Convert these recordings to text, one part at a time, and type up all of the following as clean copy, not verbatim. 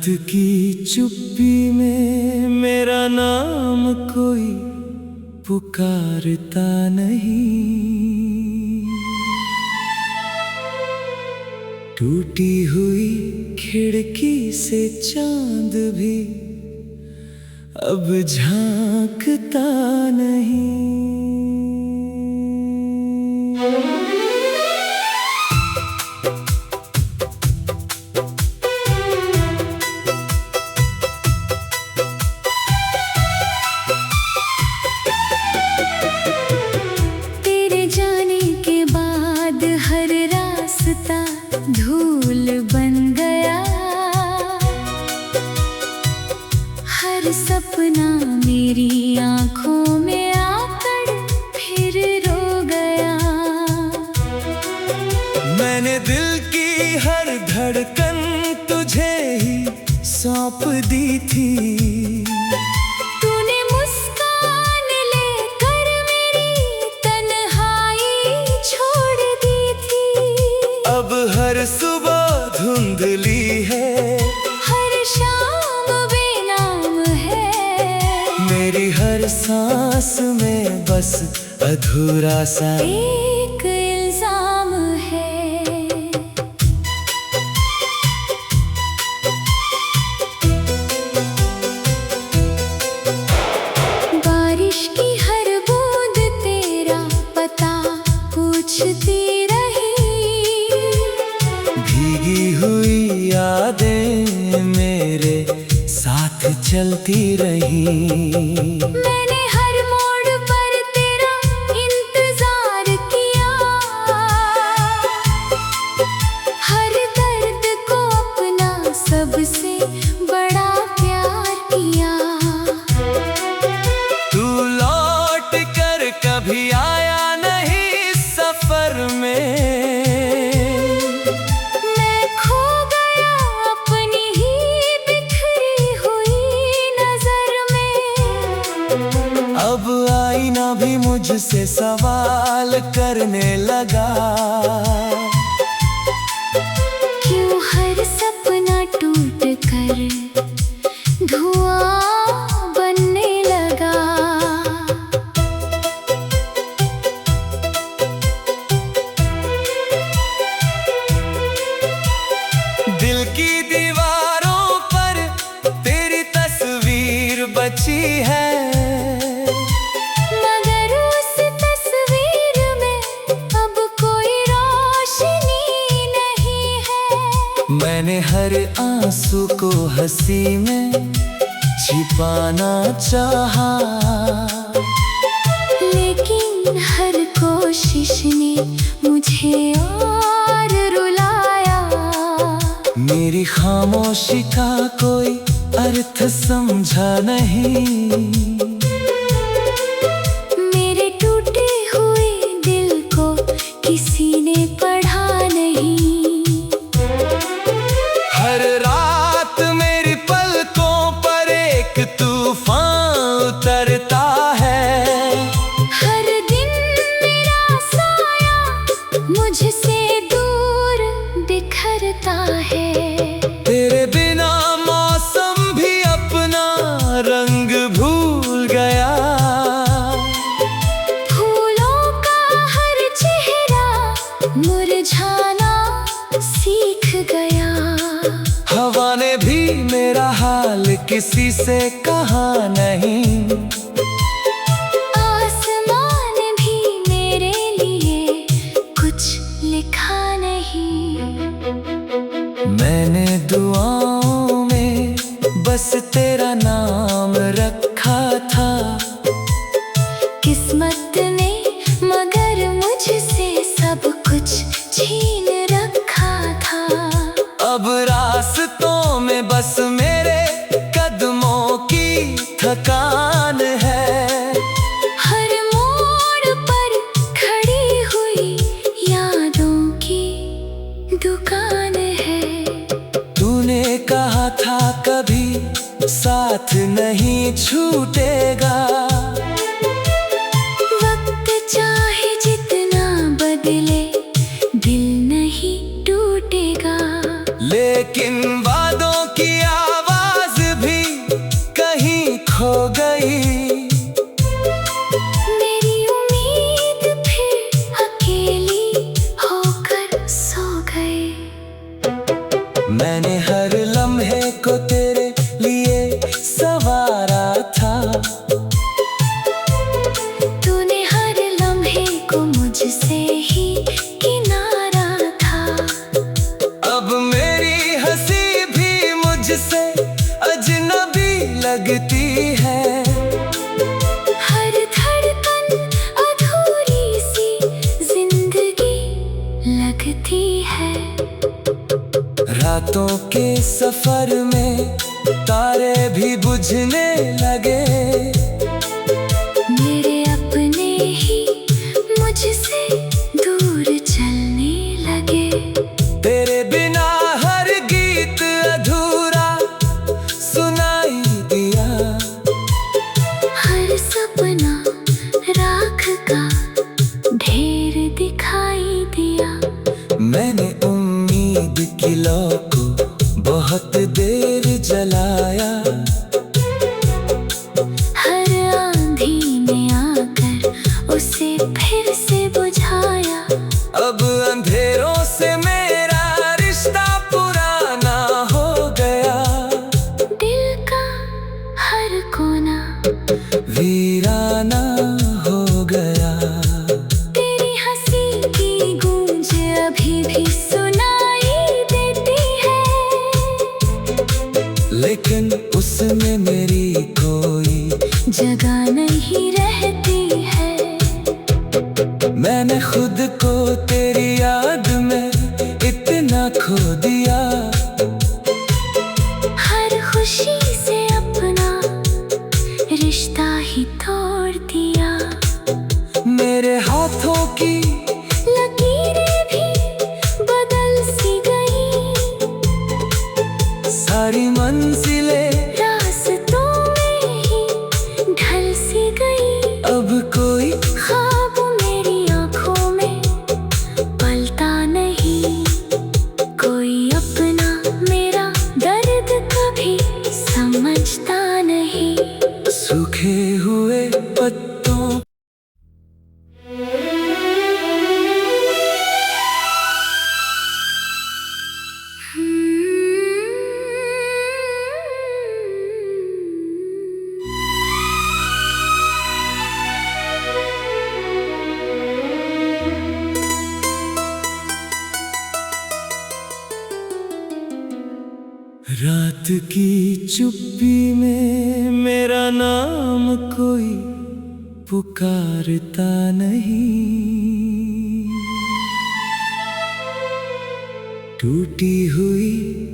रात की चुप्पी में मेरा नाम कोई पुकारता नहीं। टूटी हुई खिड़की से चांद भी अब झांकता नहीं। हर रास्ता धूल बन गया, हर सपना मेरी आंखों में आकर फिर रो गया। मैंने दिल की हर धड़कन तुझे ही सौंप दी थी। हर सुबह धुंधली है, हर शाम बेनाम है। मेरी हर सांस में बस अधूरा सा एक इल्जाम है। बारिश की हर बूंद तेरा पता पूछती भीगी हुई यादें मेरे साथ चलती रही। मैंने हर मोड़ पर तेरा इंतजार किया, हर दर्द को अपना सबसे बड़ा प्यार किया। तू लौट कर कभी आया नहीं सफर में, अब आईना भी मुझसे सवाल करने लगा। क्यों हर सपना टूट कर धुआं बनने लगा। दिल की दीवारों पर तेरी तस्वीर बची है, मैंने हर आंसू को हंसी में छिपाना चाहा, लेकिन हर कोशिश ने मुझे और रुलाया। मेरी खामोशी का कोई अर्थ समझा नहीं। मेरे टूटे हुए दिल को किसी ने पढ़ा नहीं। हर रात मेरी पलकों पर एक तूफान उतरता है, हर दिन मेरा साया मुझसे दूर बिखरता है। तेरे बिना मौसम भी अपना रंग भूल गया, फूलों का हर चेहरा मुरझाना सीख गया। हवा ने भी मेरा हाल किसी से कहा नहीं, आसमान भी मेरे लिए कुछ लिखा नहीं। मैंने दुआओं में बस तेरा नाम रखा था, किस्मत ने मगर मुझसे सब कुछ छीन रखा था। अब रास्तों में बस मेरे कदमों की थकान है। हर मोड़ पर खड़ी हुई यादों की दुकान है। तूने कहा था कभी साथ नहीं छूटेगा, वक्त चाहे जितना बदले दिल नहीं टूटेगा। लेकिन वादों की रातों के सफर में तारे भी बुझने लगे। मेरे अपने ही मुझसे दूर चलने लगे। तेरे बिना हर गीत अधूरा सुनाई दिया। हर सपना राख का ढेर दिखाई दिया। मैंने उम्मीद की लौ को बहुत देर जलाया। हर आंधी ने आकर उसे फिर से बुझाया। अब अंधेरों से मेरा रिश्ता पुराना हो गया। दिल का हर कोना वीराना हो गया। तेरी हंसी की गूंज अभी भी सुनाई देती है। लेकिन उसमें मेरी कोई जगह नहीं रहती है। मैंने खुद को तेरी याद में इतना खो दिया। हर खुशी से अपना रिश्ता ही तोड़ दिया। मेरे हाथों की लकीरें भी बदल सी गई। सारी मंजिलें रास्तों में ही ढल सी गई। अब कोई ख्वाब मेरी आंखों में पलता नहीं। कोई अपना मेरा दर्द कभी समझता नहीं। सूखे हुए पत्तों रात की चुप्पी में मेरा नाम कोई पुकारता नहीं। टूटी हुई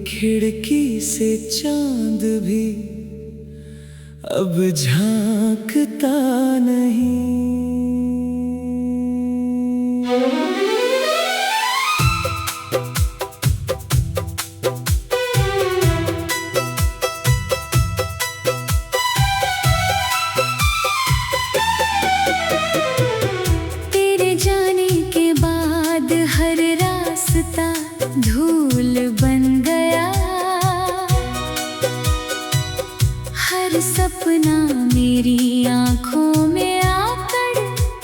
खिड़की से चांद भी अब झांकता नहीं। तेरे जाने के बाद हर रास्ता धूल बन गया। हर सपना मेरी आंखों में आकर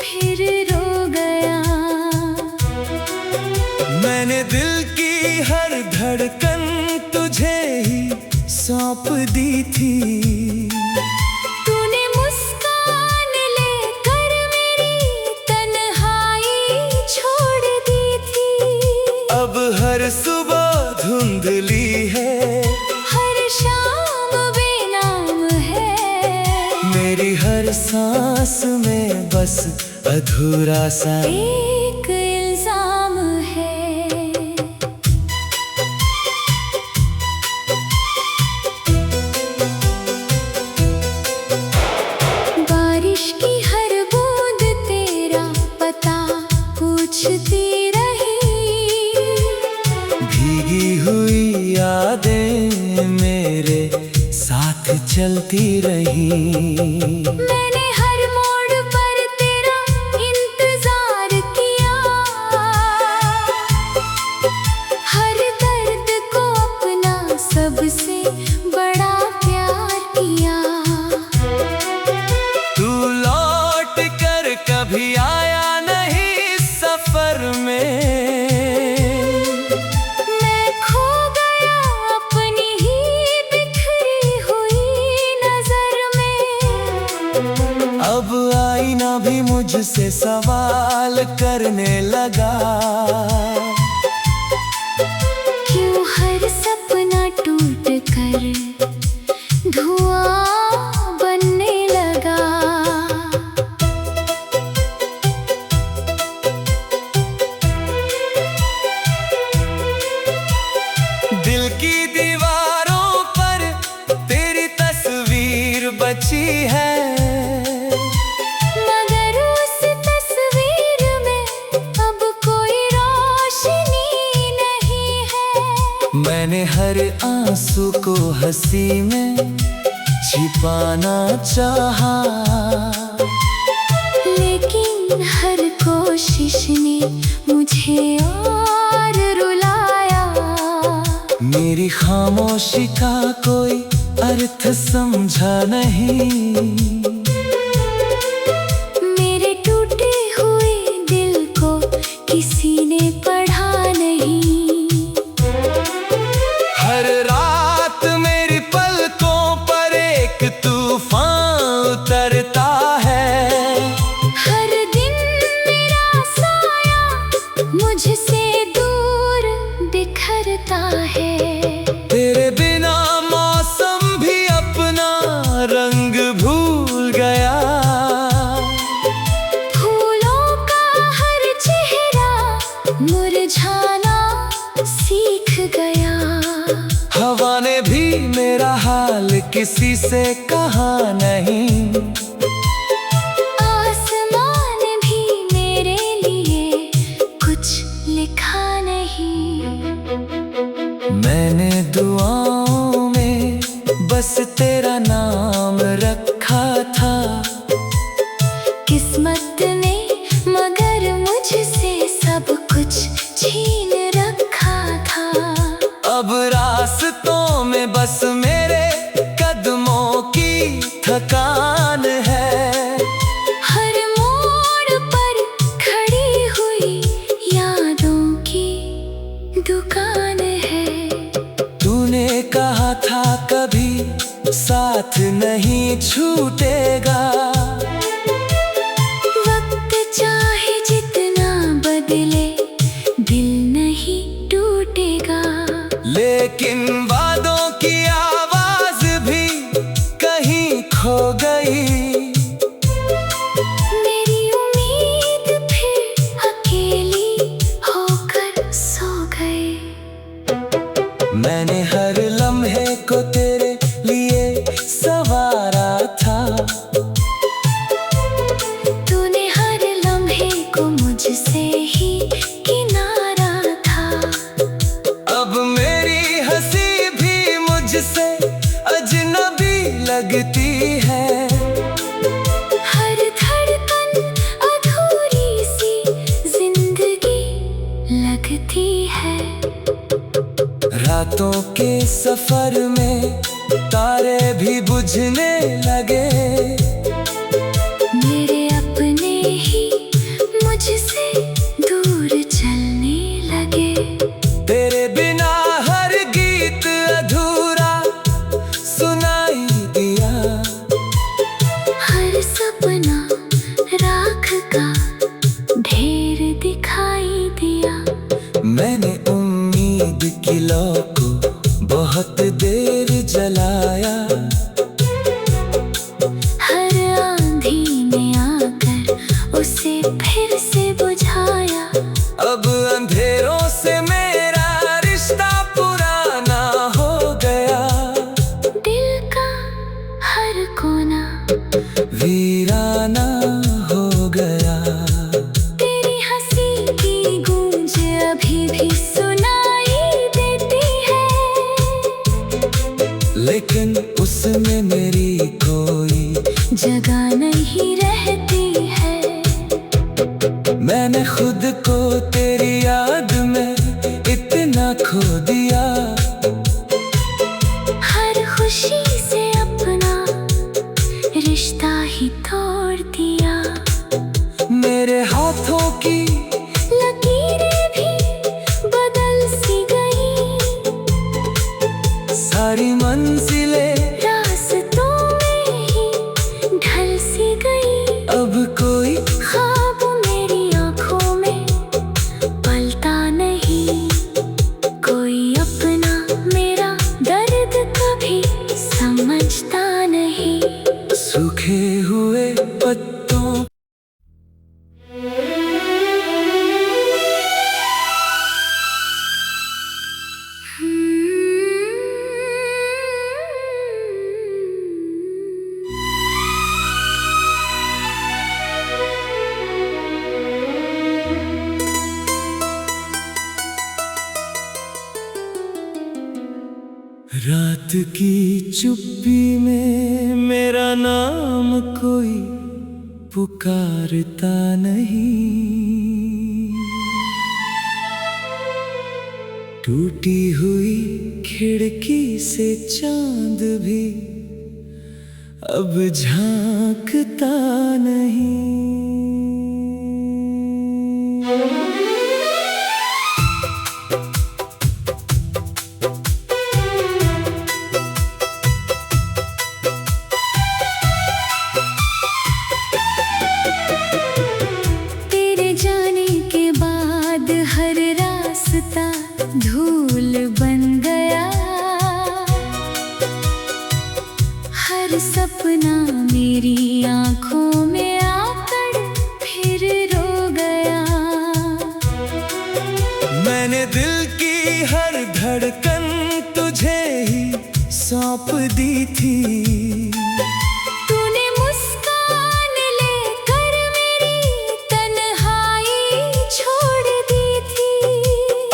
फिर रो गया। मैंने दिल की हर धड़कन तुझे ही सौंप दी थी। तूने मुस्कान लेकर मेरी तन्हाई छोड़ दी थी। अब हर सुबह धुंधली है। हर शाम बेनाम है। मेरी हर सांस में बस अधूरा सा एक इल्जाम है। बारिश की हर बूंद तेरा पता पूछती रही। भीगी हुई यादें मेरे साथ चलती रही। मैंने हर मोड़ पर तेरा इंतजार किया। हर दर्द को अपना सबसे बड़ा प्यार किया। तू लौट कर कभी आया नहीं सफर में। मैं खो गया अपनी ही बिखरी हुई नजर में। अब आईना भी मुझसे सवाल करने लगा। क्यों हर सपना टूट कर धुआं बनने लगा। दिल की हर आंसू को हंसी में छिपाना चाहा, लेकिन हर कोशिश ने मुझे और रुलाया। मेरी खामोशी का कोई अर्थ समझा नहीं, मेरे टूटे हुए दिल को किसी ने पढ़ा नहीं। हर रात मेरी पलकों पर एक तूफान उतरता है, हर दिन मेरा साया मुझसे दूर बिखरता है। तेरे बिना मौसम भी अपना रंग भूल गया, फूलों का हर चेहरा मुरझाना सीख गया। हवा ने भी मेरा हाल किसी से कहा नहीं, आसमान भी मेरे लिए कुछ लिखा नहीं। मैंने दुआओं में बस तेरा नाम रखा था, किस्मत ने मगर मुझसे सब कुछ छीन रखा था। अब रास्तों में बस मेरे कदमों की थकान है, हर मोड़ पर खड़ी हुई यादों की दुकान है। तूने कहा था कभी साथ नहीं छूटेगा, वक्त चाहे जितना बदले दिल नहीं टूटेगा। लेकिन वादों की आवाज भी कहीं खो गई, मेरी उम्मीद फिर अकेली होकर सो गई। मैंने हर लम्हे को तेरे लिए संवारा था, तूने हर लम्हे को मुझसे ही किनारा था। अब मेरी हंसी भी मुझसे अजनबी लगती है, हर धड़कन अधूरी सी जिंदगी लगती है। रातों के सफर में तारे भी बुझने लगे, मेरे अपने ही मुझसे दूर चलने लगे। तेरे बिना हर गीत अधूरा सुनाई दिया, हर सपना राख का ढेर दिखाई दिया। मैंने उम्मीद की लौ को बहुत देर जलाया, हर आंधी ने आकर उसे फिर से बुझाया। अब अंधेरों से मेरा रिश्ता पुराना हो गया, दिल का हर कोना वीराना हो गया। तेरी हंसी की गूंज अभी भी सुनाई देती है, लेकिन उसमें मेरी कोई जगह नहीं रहती है। मैंने खुद को तेरी याद में इतना खो दिया, हर खुशी से अपना रिश्ता ही तोड़ दिया। मेरे हाथों की लकीरें भी बदल सी गई, सारी मंजिलें रास्तों में ही ढल सी गई। अब कोई ख्वाब मेरी आंखों में पलता नहीं, कोई अपना मेरा दर्द कभी समझता नहीं। सूखे हुए पत्तों की चुप्पी में मेरा नाम कोई पुकारता नहीं। टूटी हुई खिड़की से चांद भी अब झांकता नहीं। हर रास्ता धूल बन गया, हर सपना मेरी आंखों में आकर फिर रो गया। मैंने दिल की हर धड़कन तुझे ही सौंप दी थी।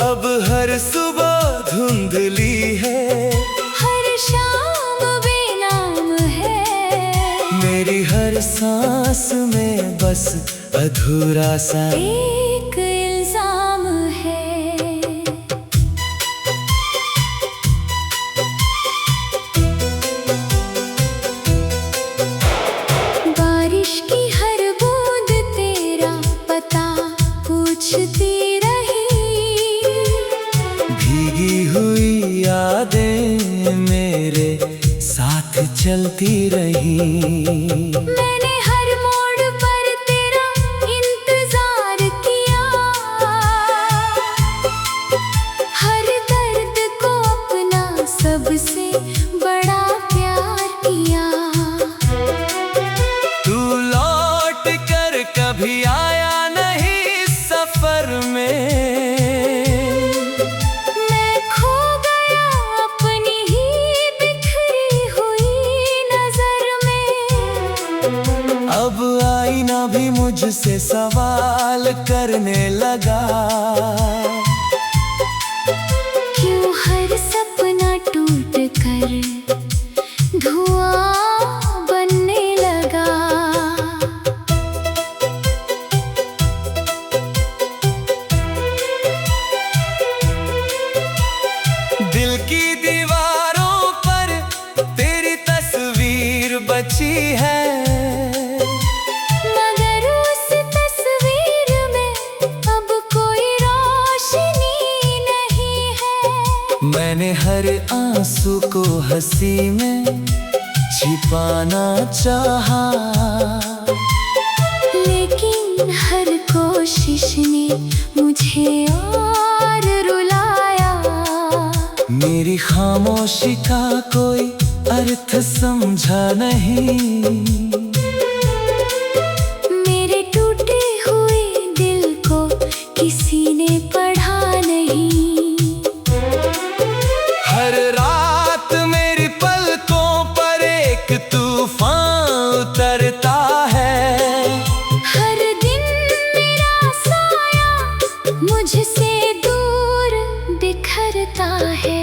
अब हर सुबह धुंधली है, हर शाम बेनाम है। मेरी हर सांस में बस अधूरा सा एक इल्जाम है। बारिश की हर बूंद तेरा पता पूछती भीगी हुई यादें मेरे साथ चलती रही। मैंने हर मोड़ पर तेरा इंतजार किया, हर दर्द को अपना सबसे बड़ा प्यार किया। तू लौट कर कभी आया नहीं सफर में, अब आईना भी मुझसे सवाल करने लगा। क्यों हर सपना टूट कर धुआं बनने लगा। दिल की दीवारों पर तेरी तस्वीर बची है, मैंने हर आंसू को हंसी में छिपाना चाहा, लेकिन हर कोशिश ने मुझे और रुलाया। मेरी खामोशी का कोई अर्थ समझा नहीं। मेरे टूटे हुए दिल को किसी ने पढ़ा नहीं। हर रात मेरी पलकों पर एक तूफान उतरता है, हर दिन मेरा साया मुझसे दूर बिखरता है।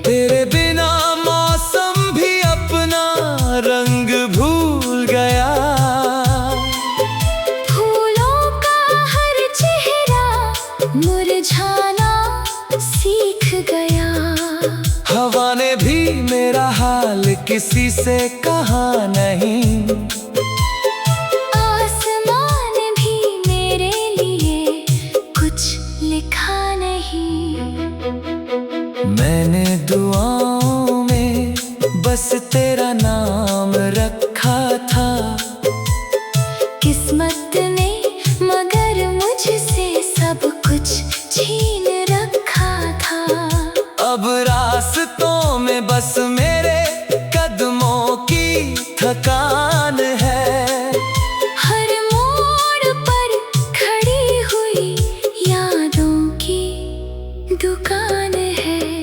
तेरे बिना मौसम भी अपना रंग भूल गया, फूलों का हर चेहरा मुरझाना सीख गया। हवा ने भी मेरा हाल किसी से कहा नहीं, आसमान भी मेरे लिए कुछ लिखा नहीं। मैंने दुआओं में बस तेरा नाम रखा था, किस्मत ने मगर मुझसे सब कुछ छीन रखा था। अब रास्तों में बस मेरे कदमों की थकान है। हर मोड़ पर खड़ी हुई यादों की दुकान है।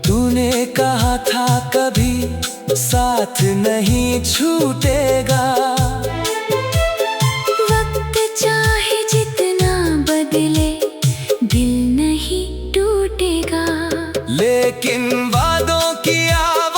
तूने कहा था कभी साथ नहीं छूटेगा, वक्त चाहे जितना बदले दिल नहीं टूटेगा। लेकिन वादों की आवाज़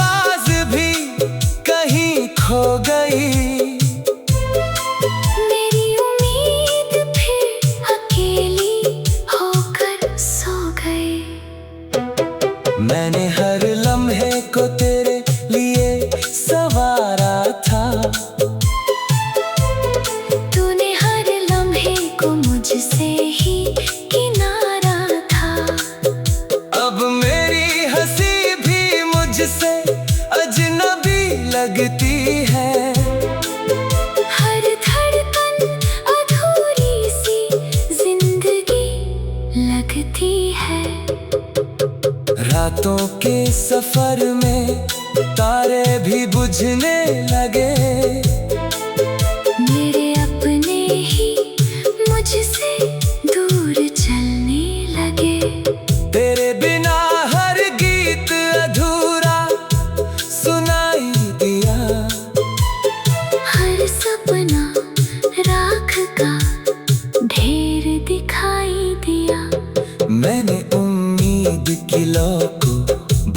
रातों के सफर में तारे भी बुझने लगे। मेरे अपने ही मुझसे दूर चलने लगे। तेरे बिना हर गीत अधूरा सुनाई दिया। हर सपना राख का ढेर दिखाई दिया। मैंने उम्मीद की लौ को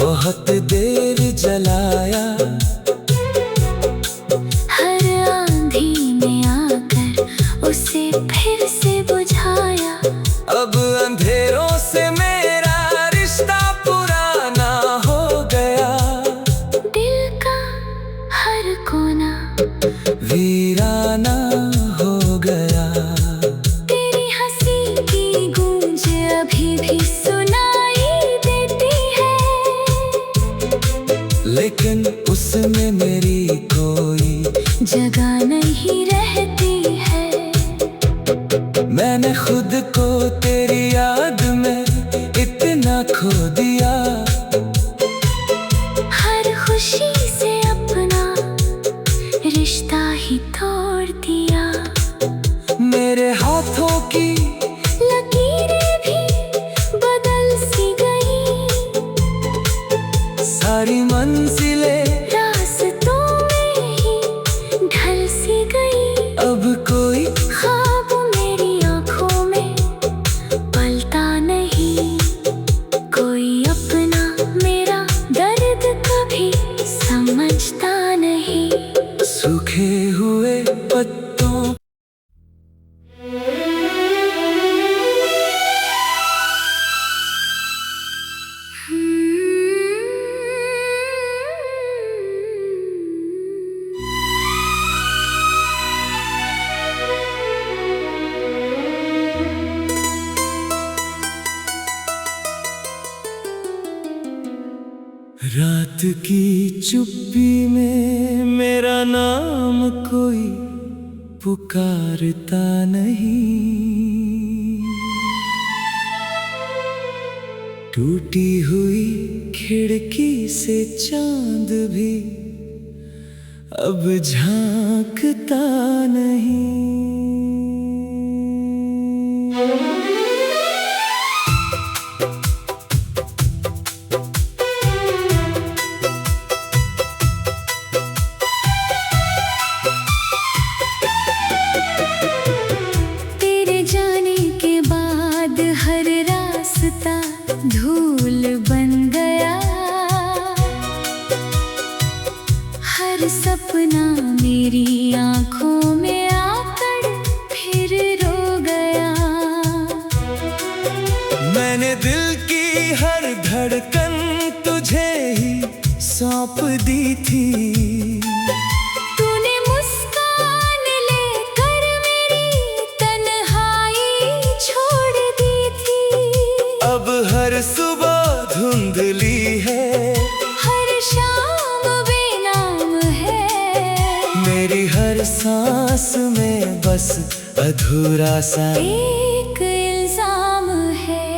बहुत देर जलाया। हर आंधी में आकर उसे फिर से बुझाया। अब अंधेरों से मेरा रिश्ता पुराना हो गया। दिल का हर कोना वीराना हो गया। तेरी हंसी की गूंज अभी भी सुनाई देती है। लेकिन उसमें मेरी कोई जगह नहीं रहती है। मैंने खुद को तेरी याद में इतना खो दिया। हर खुशी से अपना रिश्ता ही तोड़ दिया। मेरे हाथों की लकीरें भी बदल सी गई। सारी मंजिलें रास्तों में ही ढल सी गई। अब कोई ख्वाब मेरी आंखों में पलता नहीं। कोई अपना मेरा दर्द कभी समझता नहीं। सूखे हुए पत्तों रात की चुप्पी में मेरा नाम कोई पुकारता नहीं। टूटी हुई खिड़की से चांद भी अब झांकता नहीं। तेरे जाने के बाद हर रास्ता धूल बन गया। हर सपना मेरी आंखों में आकर फिर रो गया। मैंने दिल की हर धड़कन तुझे ही सौंप दी थी। तूने मुस्कान लेकर मेरी तन्हाई छोड़ दी थी। अब हर सुबह धुंधली है। हर शाम बेनाम है। मेरी हर सांस में बस अधूरा सा एक इल्जाम है।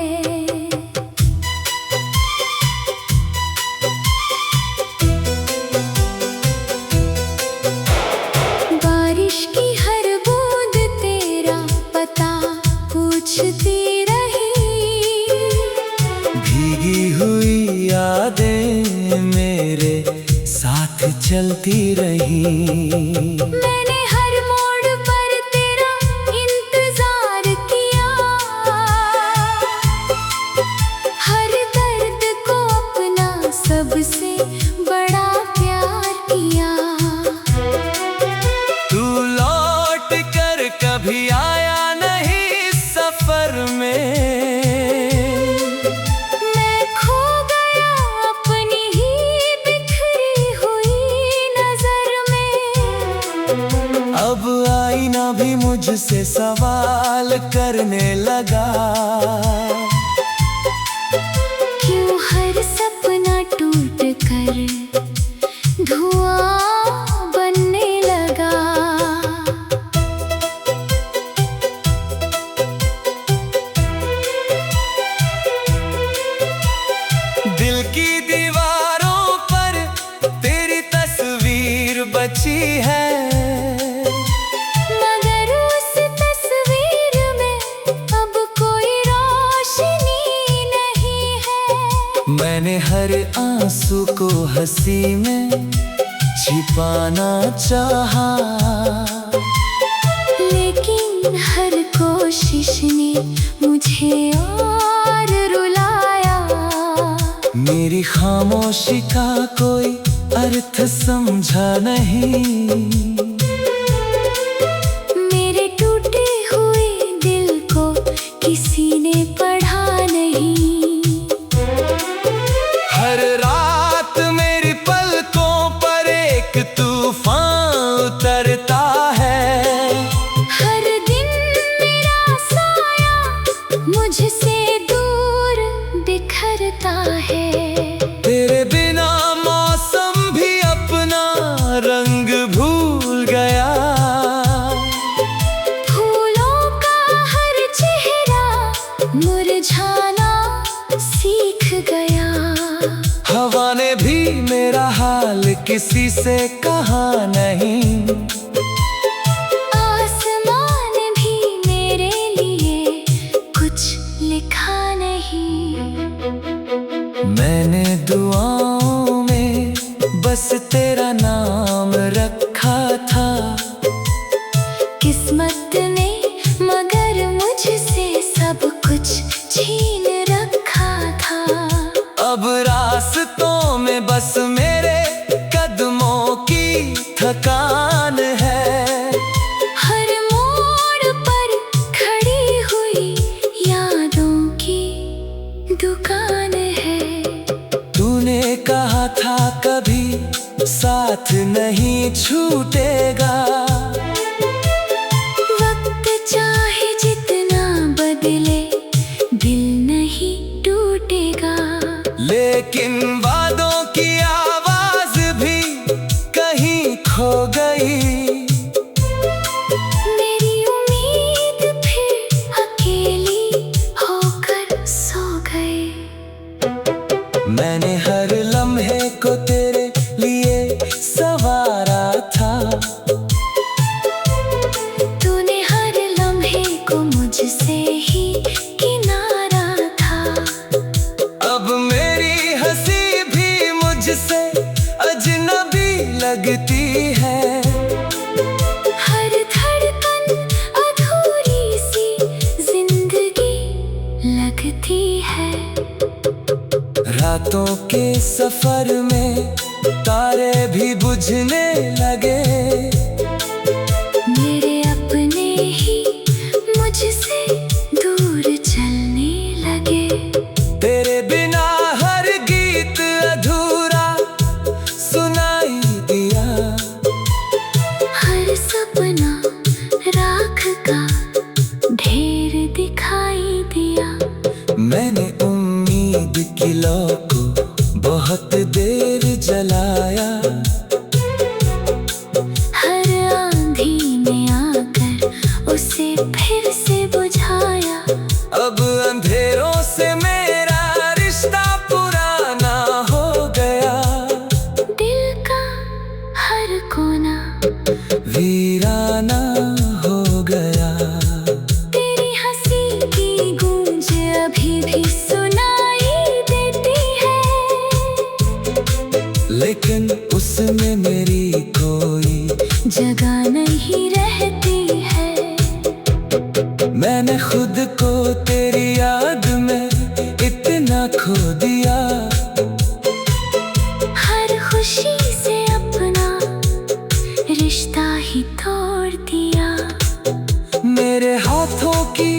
बारिश की हर बूंद तेरा पता पूछती रही। भीगी हुई यादें मेरे साथ चलती रही। मैंने हर मोड़ पर तेरा इंतजार किया। हर दर्द को अपना सबसे बड़ा प्यार किया। तू लौट कर कभी आया नहीं सफर में। मैं खो गया अपनी ही बिखरी हुई नजर में। अब आईना भी मुझसे सवाल करने लगा। क्यों हर सपना टूट कर धुआं बनने लगा। दिल की मैंने हर आंसू को हंसी में छिपाना चाहा, लेकिन हर कोशिश ने मुझे और रुलाया। मेरी खामोशी का कोई अर्थ समझा नहीं, मेरे टूटे हुए दिल को किसी ने पढ़ा नहीं। हर रात मेरी पलकों पर एक तूफान उतरता है, हर दिन मेरा साया मुझसे दूर बिखरता है। तेरे बिना मौसम भी अपना रंग भूल गया, फूलों का हर चेहरा मुरझाना सीख गया। हवा ने भी मेरा हाल किसी से कहा नहीं, आसमान भी मेरे लिए कुछ लिखा नहीं। मैंने दुआओं में बस तेरा नाम रखा था, किस्मत ने मगर मुझसे सब कुछ छीन रखा था। अब रास्तों में बस मेरे कदमों की थकान है, हर मोड़ पर खड़ी हुई यादों की दुकान है। तूने कहा था कभी साथ नहीं छूटेगा, वक्त चाहे जितना बदले दिल नहीं टूटेगा। लेकिन वादों की आवाज भी कहीं खो गई। मेरी उम्मीद फिर अकेली होकर सो गई। मैंने हर लम्हे को तेरे लिए संवारा था, तूने हर लम्हे को मुझसे ही किनारा था। अब मेरी हंसी भी मुझसे अजनबी लगती है, हर धड़कन अधूरी सी जिंदगी लगती है। रातों के सफर में तारे भी बुझने लगे, मेरे अपने ही मुझसे दूर चलने लगे। तेरे बिना हर गीत अधूरा सुनाई दिया, हर सपना राख का ढेर दिखाई दिया। मैंने उम्मीद की लौ को बहुत देर जलाया, हर आंधी में आकर उसे फिर से बुझाया। अब अंधेरों से मेरा रिश्ता पुराना हो गया, दिल का हर कोना वीराना हो गया। तेरी हंसी की गूंज अभी भी सुनाई देती है, लेकिन उसमें मेरी कोई जगह नहीं रहती है। मैंने खुद को तेरी याद में इतना खो दिया, हर खुशी से अपना रिश्ता ही तोड़ दिया। मेरे हाथों की